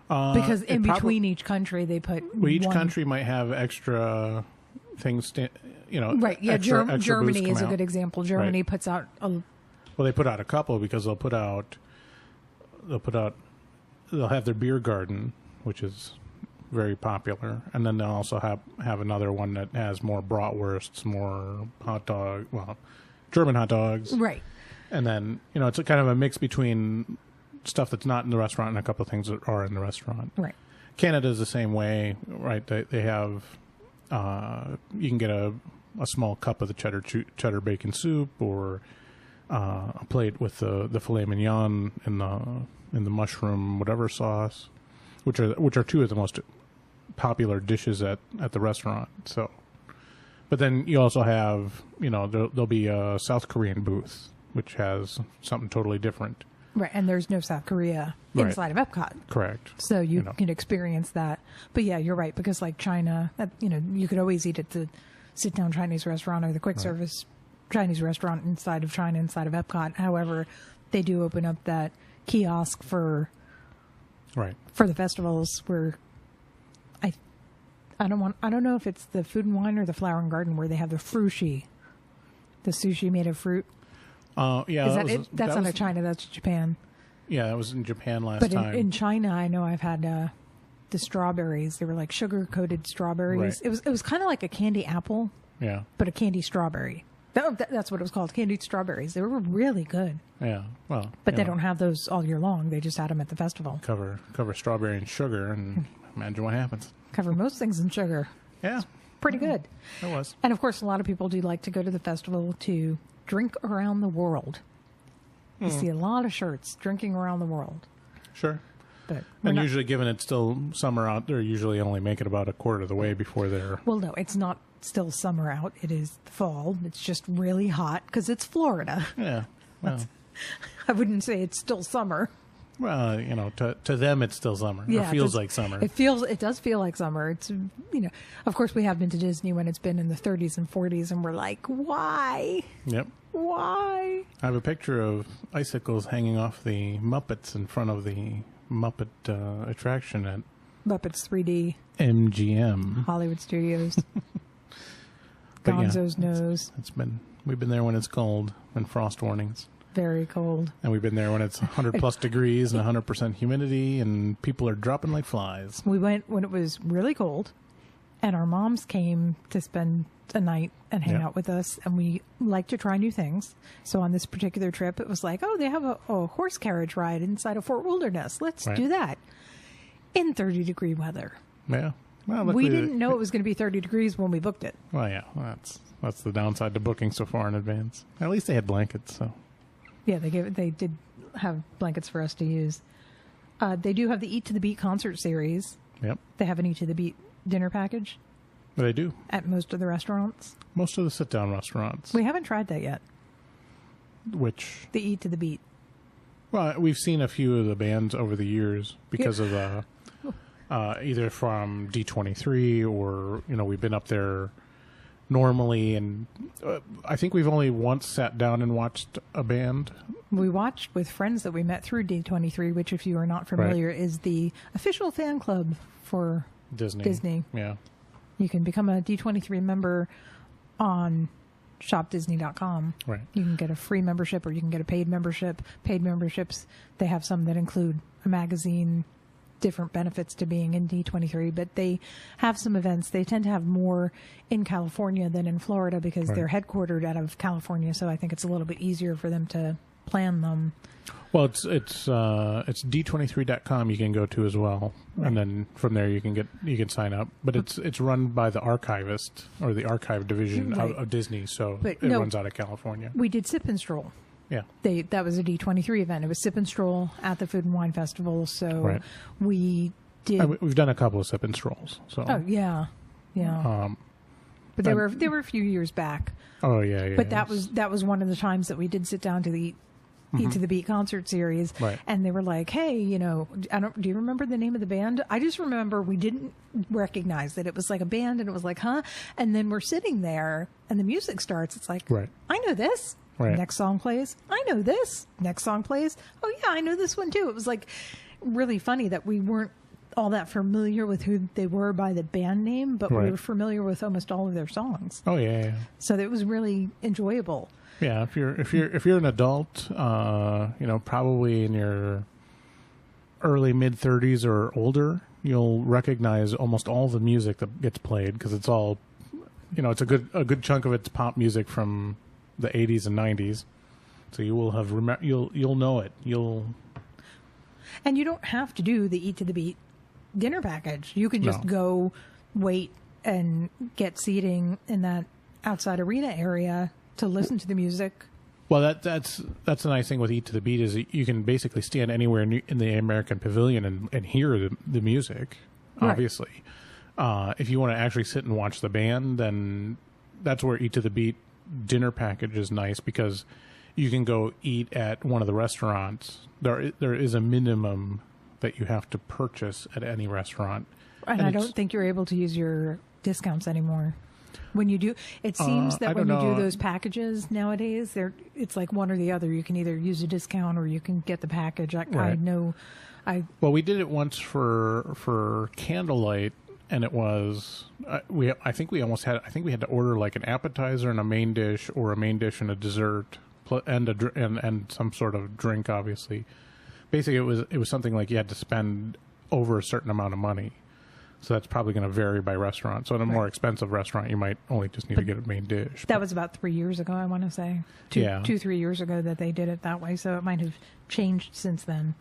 Because in between each country, they put each country might have extra things, Right, yeah, extra Germany is a good example. Germany puts out well, they put out a couple because they'll have their beer garden, which is very popular. And then they'll also have another one that has more bratwursts, more German hot dogs. Right. And then, it's a kind of a mix between stuff that's not in the restaurant and a couple of things that are in the restaurant. Right. Canada's the same way, right? They have, you can get a small cup of the cheddar bacon soup, or a plate with the filet mignon in the mushroom whatever sauce, which are two of the most popular dishes at the restaurant. So, but then you also have, there'll be a South Korean booth which has something totally different. Right, and there's no South Korea inside of Epcot. Correct. So you can experience that. But yeah, you're right, because like China, you could always eat at the sit-down Chinese restaurant or the quick service Chinese restaurant inside of China, inside of Epcot. However, they do open up that kiosk for the festivals where I don't know if it's the Food and Wine or the Flower and Garden where they have the frushi, the sushi made of fruit. Yeah, that's not China. That's Japan. Yeah, that was in Japan last time. But in China, I know I've had the strawberries. They were like sugar-coated strawberries. Right. It was kind of like a candy apple. Yeah. But a candy strawberry. That's what it was called, candied strawberries. They were really good. Yeah, well. But they don't have those all year long. They just had them at the festival. Cover strawberry and sugar, and imagine what happens. Cover most things in sugar. Yeah. Pretty good. It was. And of course, a lot of people do like to go to the festival to drink around the world. You see a lot of shirts, drinking around the world. Sure. But usually, given it's still summer out, they're usually only make it about a quarter of the way before they're... Well, no, it's not still summer out. It is fall. It's just really hot because it's Florida. Yeah. Well, I wouldn't say it's still summer. Well, to them it's still summer. Yeah, it feels like summer. It does feel like summer. It's, of course we have been to Disney when it's been in the 30s and 40s, and we're like, why? Yep. Why? I have a picture of icicles hanging off the Muppets in front of the Muppet attraction at Muppets 3D MGM Hollywood Studios. Gonzo's nose. We've been there when it's cold and frost warnings. Very cold. And we've been there when it's 100 plus degrees and 100% humidity, and people are dropping like flies. We went when it was really cold, and our moms came to spend a night and hang out with us, and we like to try new things. So on this particular trip, it was like, oh, they have a horse carriage ride inside of Fort Wilderness. Let's do that in 30-degree weather. Yeah. Well, we didn't know it was going to be 30 degrees when we booked it. Well, yeah, that's the downside to booking so far in advance. At least they had blankets, so. Yeah, they did have blankets for us to use. They do have the Eat to the Beat concert series. Yep. They have an Eat to the Beat dinner package. They do. At most of the restaurants. Most of the sit-down restaurants. We haven't tried that yet. Which? The Eat to the Beat. Well, we've seen a few of the bands over the years because of either from D23 or, we've been up there normally, and I think we've only once sat down and watched a band. We watched with friends that we met through D23, which, if you are not familiar, is the official fan club for Disney. Yeah. You can become a D23 member on shopdisney.com. Right. You can get a free membership, or you can get a paid membership. Paid memberships, they have some that include a magazine, different benefits to being in D23, but they have some events. They tend to have more in California than in Florida because they're headquartered out of California, so I think it's a little bit easier for them to plan them. Well, it's d23.com you can go to as well, and then from there you can sign up. But it's run by the archivist or the archive division of Disney, so it runs out of California. We did Sip and Stroll. Yeah, that was a D23 event. It was Sip and Stroll at the Food and Wine Festival. So we did. We've done a couple of Sip and Strolls. So yeah. But they were a few years back. Oh yeah. But that was one of the times that we did sit down to the Eat to the Beat concert series, and they were like, "Hey, do you remember the name of the band?" I just remember we didn't recognize that it was like a band, and it was like, "Huh?" And then we're sitting there, and the music starts. It's like, I know this. Next song plays. I know this. Next song plays. Oh yeah, I know this one too. It was like really funny that we weren't all that familiar with who they were by the band name, but we were familiar with almost all of their songs. Oh yeah. So it was really enjoyable. Yeah, if you're an adult, probably in your early mid-30s or older, you'll recognize almost all the music that gets played because it's all, it's a good chunk of it's pop music from the 80s and 90s. So you will have you'll know it. And you don't have to do the Eat to the Beat dinner package. You can just go wait and get seating in that outside arena area to listen to the music. Well, that's the nice thing with Eat to the Beat is you can basically stand anywhere in the American Pavilion and hear the music, obviously. Right. If you want to actually sit and watch the band, then that's where Eat to the Beat dinner package is nice because you can go eat at one of the restaurants. There is a minimum that you have to purchase at any restaurant. And I don't think you're able to use your discounts anymore. When you do, it seems that when you do those packages nowadays, it's like one or the other. You can either use a discount or you can get the package. I know. Well, we did it once for candlelight, and it was I think we had to order like an appetizer and a main dish, or a main dish and a dessert, and some sort of drink. Obviously, basically it was something like you had to spend over a certain amount of money. So that's probably going to vary by restaurant. So in a more expensive restaurant, you might only just need to get a main dish. That was about 3 years ago, I want to say. 3 years ago that they did it that way. So it might have changed since then.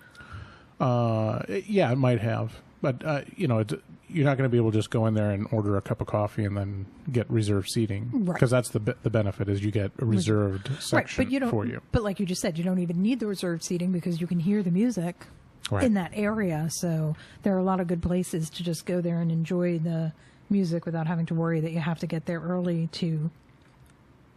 Yeah, it might have. But, you're not going to be able to just go in there and order a cup of coffee and then get reserved seating. Because that's the benefit is you get a reserved section for you. But like you just said, you don't even need the reserved seating because you can hear the music. Right. In that area, so there are a lot of good places to just go there and enjoy the music without having to worry that you have to get there early to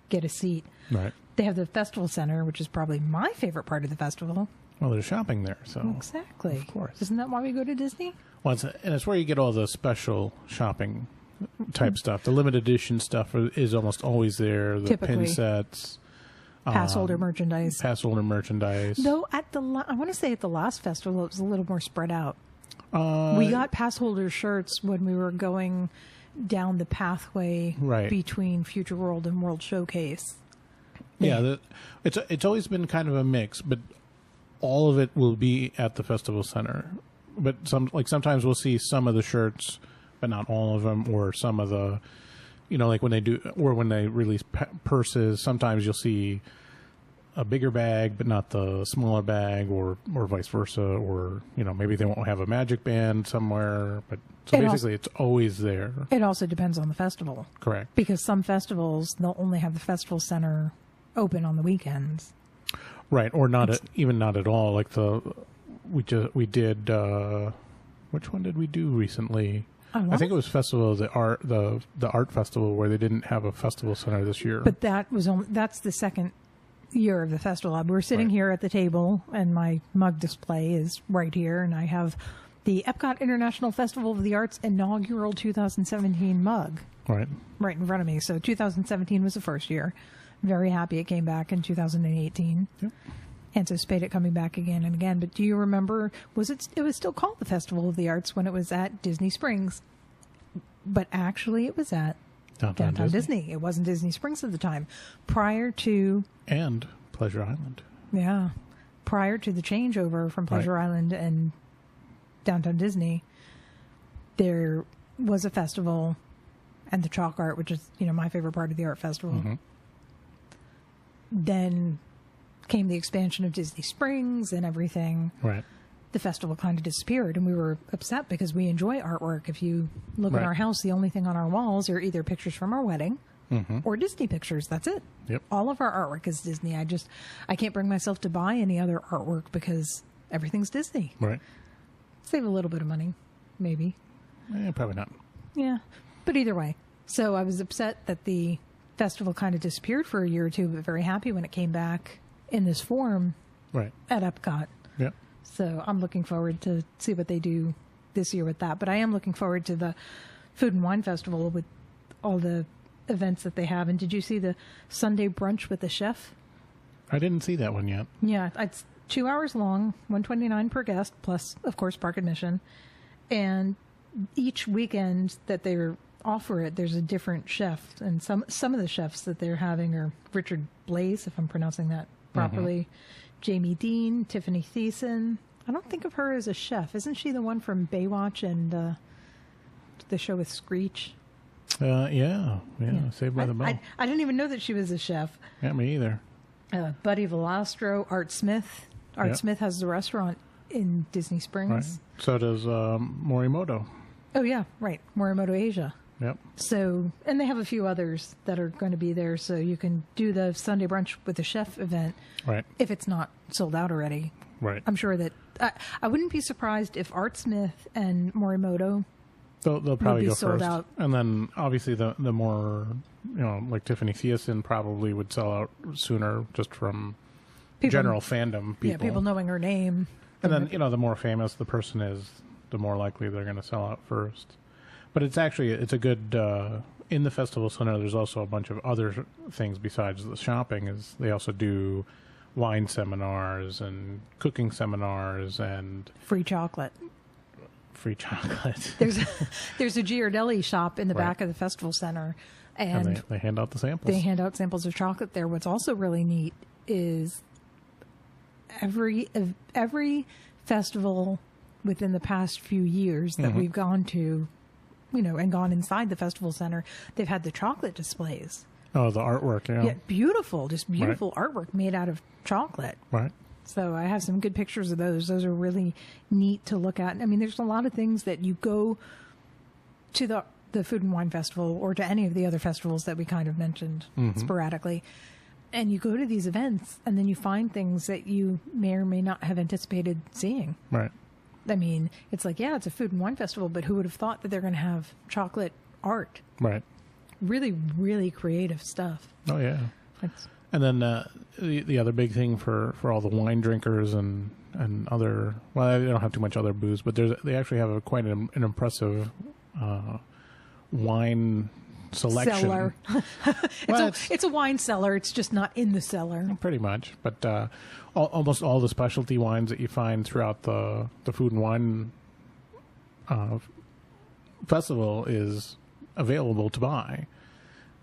get a seat. Right. They have the festival center, which is probably my favorite part of the festival. Well, there's shopping there, so exactly. Of course. Isn't that why we go to Disney? Well, it's where you get all the special shopping type stuff. The limited edition stuff is almost always there. The pin sets. Pass holder merchandise. Though I want to say at the last festival, it was a little more spread out. We got pass holder shirts when we were going down the pathway between Future World and World Showcase. Yeah, it's always been kind of a mix, but all of it will be at the festival center. But sometimes we'll see some of the shirts, but not all of them, or some of the. Like when they release purses, sometimes you'll see a bigger bag, but not the smaller bag, or vice versa, or maybe they won't have a magic band somewhere. But basically, it's always there. It also depends on the festival, correct? Because some festivals they'll only have the festival center open on the weekends, right? Or even not at all. Like we did. Which one did we do recently? I think it was Festival of the Art Festival where they didn't have a festival center this year. But that's the second year of the festival. We're sitting here at the table, and my mug display is right here, and I have the Epcot International Festival of the Arts inaugural 2017 mug right in front of me. So 2017 was the first year. Very happy it came back in 2018. Yep. Anticipate it coming back again and again. But do you remember, it was still called the Festival of the Arts when it was at Disney Springs, but actually it was at Downtown Disney. It wasn't Disney Springs at the time. And Pleasure Island. Yeah. Prior to the changeover from Pleasure Island and Downtown Disney, there was a festival and the chalk art, which is, my favorite part of the art festival. Mm-hmm. Then came the expansion of Disney Springs and everything. Right. The festival kind of disappeared, and we were upset because we enjoy artwork. If you look at our house, the only thing on our walls are either pictures from our wedding or Disney pictures. That's it. Yep. All of our artwork is Disney. I can't bring myself to buy any other artwork because everything's Disney. Right. Save a little bit of money, maybe. Probably not. Yeah, but either way. So I was upset that the festival kind of disappeared for a year or two, but very happy when it came back in this form at Epcot. Yeah. So I'm looking forward to see what they do this year with that. But I am looking forward to the Food and Wine Festival with all the events that they have. And did you see the Sunday brunch with the chef? I didn't see that one yet. Yeah, it's 2 hours long, $129 per guest, plus, of course, park admission. And each weekend that they offer it, there's a different chef. And some of the chefs that they're having are Richard Blaze, if I'm pronouncing that properly, Jamie Dean, Tiffany Thiessen, I don't think of her as a chef. Isn't she the one from Baywatch and the show with Screech? Yeah. Saved by the Bell. I didn't even know that she was a chef. Yeah, me either. Buddy Velastro, Art Smith. Art Smith has the restaurant in Disney Springs. Right. So does Morimoto. Oh, yeah, right. Morimoto Asia. Yep. So, and they have a few others that are going to be there, so you can do the Sunday Brunch with the Chef event. Right. If it's not sold out already. Right. I'm sure that I wouldn't be surprised if Art Smith and Morimoto They'll probably go sold first. out. And then obviously the more, like Tiffany Thiessen probably would sell out sooner just from general fandom people. Yeah, people knowing her name. And then, the more famous the person is, the more likely they're going to sell out first. But it's a good, in the festival center, there's also a bunch of other things besides the shopping. Is they also do wine seminars and cooking seminars and free chocolate. There's a Giardelli shop in the back of the festival center, and they hand out the samples. They hand out samples of chocolate there. What's also really neat is every festival within the past few years that we've gone to, and gone inside the festival center, they've had the chocolate displays. Oh, the artwork, Yeah, beautiful, just beautiful artwork made out of chocolate. Right. So I have some good pictures of those. Those are really neat to look at. I mean, there's a lot of things that you go to the Food and Wine Festival or to any of the other festivals that we kind of mentioned sporadically, and you go to these events and then you find things that you may or may not have anticipated seeing. Right. I mean, it's like, yeah, it's a Food and Wine Festival, but who would have thought that they're going to have chocolate art? Right. Really, really creative stuff. Oh, yeah. And then the other big thing for all the wine drinkers and other, well, they don't have too much other booze, but they actually have quite an impressive wine selection. Cellar. It's a wine cellar. It's just not in the cellar. Pretty much. But almost all the specialty wines that you find throughout the Food and Wine Festival is available to buy.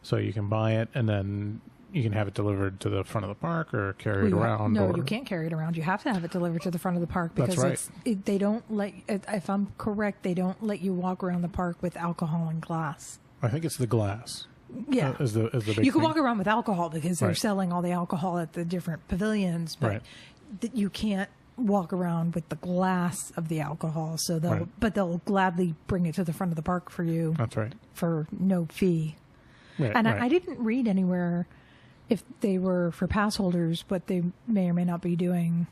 So you can buy it and then you can have it delivered to the front of the park or carry it around. No, you can't carry it around. You have to have it delivered to the front of the park because that's right. They don't let, if I'm correct, they don't let you walk around the park with alcohol and glass. I think it's the glass. Yeah. Is the big you can thing. walk around with alcohol because they're selling all the alcohol at the different pavilions, but you can't walk around with the glass of the alcohol. So they'll gladly bring it to the front of the park for you. That's right. For no fee. Right, and right. I didn't read anywhere if they were for pass holders, what they may or may not be doing.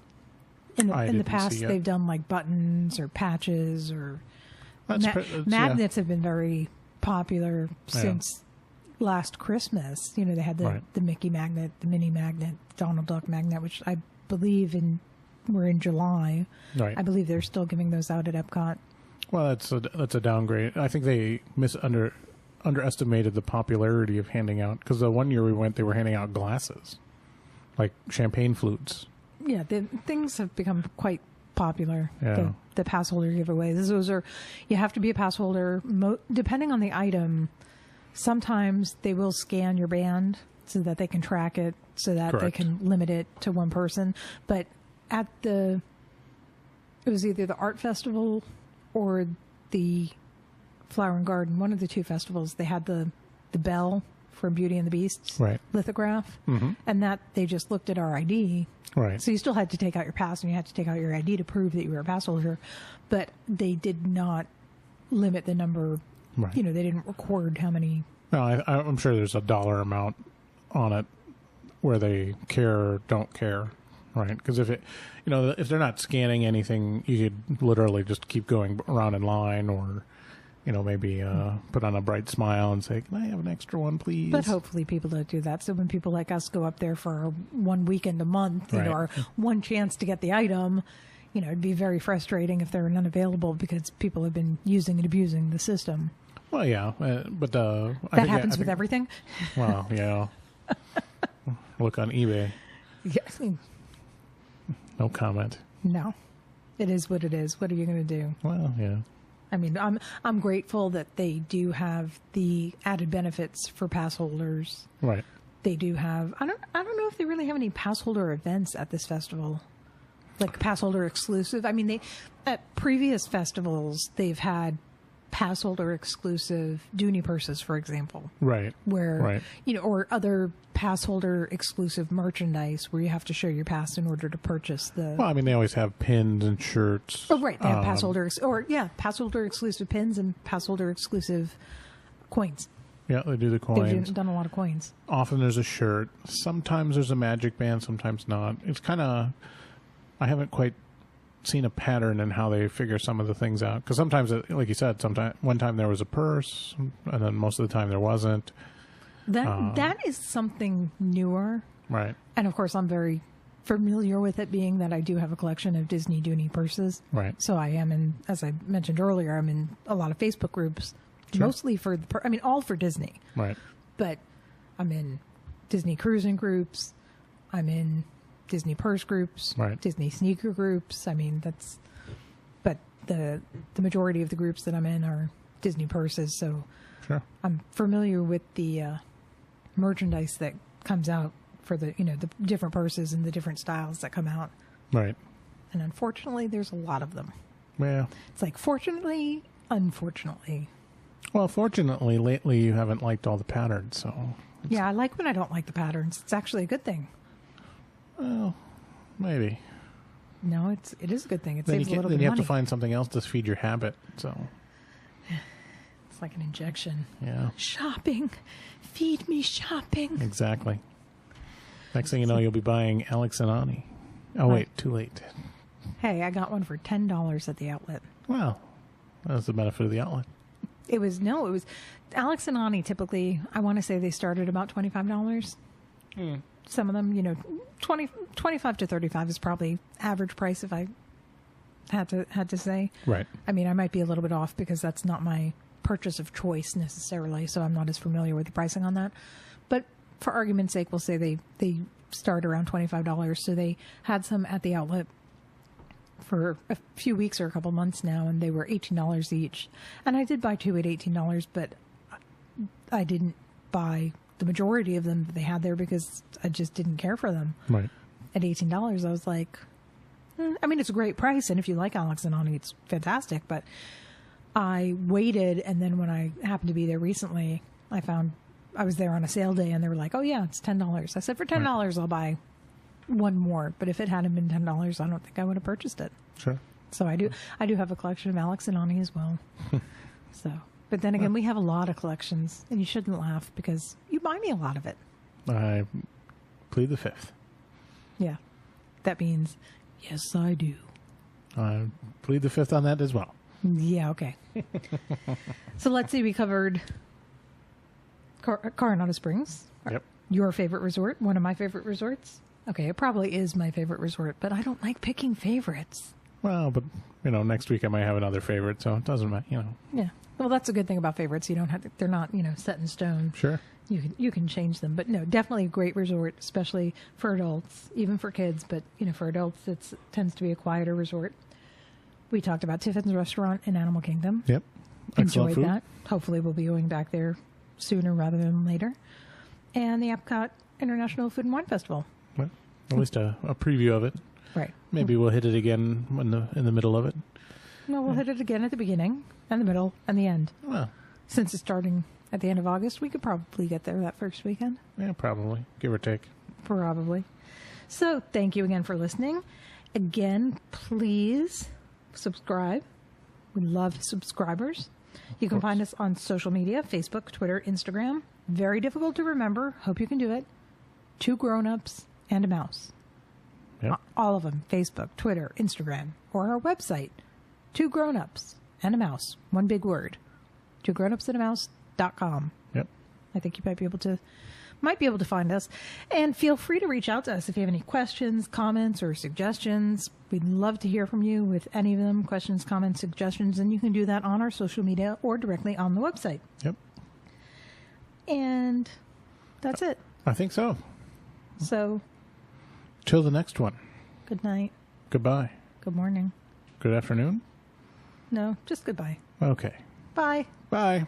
In the past, they've done like buttons or patches or magnets have been very popular since last Christmas. They had the Mickey magnet, the Minnie magnet, Donald Duck magnet, which I believe we're in July. Right. I believe they're still giving those out at Epcot. Well, that's a downgrade. I think they underestimated the popularity of handing out, because the one year we went, they were handing out glasses, like champagne flutes. Yeah, things have become quite popular. Yeah. The pass holder giveaways. Those are, you have to be a pass holder. Depending on the item, sometimes they will scan your band so that they can track it, so that they can limit it to one person. But at it was either the art festival or the Flower and Garden, one of the two festivals, they had the bell from Beauty and the Beast's lithograph, and that they just looked at our ID. Right. So you still had to take out your pass, and you had to take out your ID to prove that you were a pass holder, but they did not limit the number. Right. They didn't record how many. No, I'm sure there's a dollar amount on it where they care or don't care, right? Because if they're not scanning anything, you could literally just keep going around in line, or maybe put on a bright smile and say, "Can I have an extra one, please?" But hopefully people don't do that. So when people like us go up there for one weekend a month, or one chance to get the item, it'd be very frustrating if there are none available because people have been using and abusing the system. Well, yeah, but that happens with everything. Well, yeah. Look on eBay. Yes. No comment. No, it is what it is. What are you going to do? Well, yeah. I mean, I'm grateful that they do have the added benefits for pass holders. Right. They do have. I don't know if they really have any pass holder events at this festival. like pass holder exclusive. I mean, they at previous festivals they've had pass holder exclusive Dooney purses, for example. Right. Where or other pass holder exclusive merchandise where you have to show your pass in order to purchase the. Well, I mean, they always have pins and shirts. Oh, right. They have pass holder pass holder exclusive pins and pass holder exclusive coins. Yeah, they do the coins. They've done a lot of coins. Often there's a shirt. Sometimes there's a magic band. Sometimes not. It's kind of. I haven't quite seen a pattern in how they figure some of the things out. Because sometimes, like you said, one time there was a purse, and then most of the time there wasn't. That is something newer. Right. And of course, I'm very familiar with it, being that I do have a collection of Disney Dooney purses. Right. So I am in, as I mentioned earlier, I'm in a lot of Facebook groups, Sure. mostly for all for Disney. Right. But I'm in Disney cruising groups. I'm in Disney purse groups. Right. Disney sneaker groups. I mean, but the majority of the groups that I'm in are Disney purses. So Sure. I'm familiar with the merchandise that comes out for the different purses and the different styles that come out. Right. And unfortunately, there's a lot of them. Yeah. It's like fortunately, unfortunately. Well, fortunately, lately you haven't liked all the patterns, so. Yeah, I like when I don't like the patterns. It's actually a good thing. Well, maybe. No, it is a good thing. It Then saves a little then bit you of have money. to find something else to feed your habit. So. It's like an injection. Yeah. Shopping. Feed me shopping. Exactly. Next thing you know, you'll be buying Alex and Ani. Oh, wait, too late. Hey, I got one for $10 at the outlet. Well, that's the benefit of the outlet. It was Alex and Ani typically, I want to say they started about $25. Some of them, 25 to 35 is probably average price if I had to say. Right. I mean, I might be a little bit off because that's not my purchase of choice necessarily, so I'm not as familiar with the pricing on that. But for argument's sake, we'll say they start around $25. So they had some at the outlet for a few weeks or a couple months now, and they were $18 each. And I did buy two at $18, but I didn't buy the majority of them that they had there because I just didn't care for them. Right. At $18, I was like, I mean, it's a great price, and if you like Alex and Ani, it's fantastic, but I waited, and then when I happened to be there recently, I found I was there on a sale day, and they were like, oh yeah, it's $10. I said, for $10, right. I'll buy one more, but if it hadn't been $10, I don't think I would have purchased it. Sure. So I do have a collection of Alex and Ani as well. So, but then again, we have a lot of collections, and you shouldn't laugh because you buy me a lot of it. I plead the fifth. Yeah. That means, yes, I do. I plead the fifth on that as well. Yeah, okay. So let's see, we covered Coronado Springs. Yep. Your favorite resort, one of my favorite resorts. Okay, it probably is my favorite resort, but I don't like picking favorites. Well, but, next week I might have another favorite, so it doesn't matter, Yeah. Well, that's a good thing about favorites. You don't have to, they're not, set in stone. Sure. You can change them. But no, definitely a great resort, especially for adults, even for kids. But, for adults, it tends to be a quieter resort. We talked about Tiffins restaurant in Animal Kingdom. Yep. Excellent Enjoyed food. that. Hopefully we'll be going back there sooner rather than later. And the Epcot International Food and Wine Festival. Well, at least a preview of it. Right. Maybe we'll hit it again in the middle of it. No, we'll hit it again at the beginning and the middle and the end. Well, Since it's starting at the end of August, we could probably get there that first weekend. yeah, probably. Give or take. Probably. So thank you again for listening. Again, please subscribe. We love subscribers. You can find us on social media, Facebook, Twitter, Instagram. Very difficult to remember. Hope you can do it. 2 grown-ups and a mouse. Yep. All of them. Facebook, Twitter, Instagram, or our website. 2 grown-ups and a mouse. One big word. 2grownupsandamouse.com. Yep. I think you might be able to find us. And feel free to reach out to us if you have any questions, comments, or suggestions. We'd love to hear from you with any of them, questions, comments, suggestions, and you can do that on our social media or directly on the website. Yep. And that's it. I think so. So, Till the next one. good night, Goodbye. good morning. Good afternoon. No, just goodbye. Okay. Bye. Bye.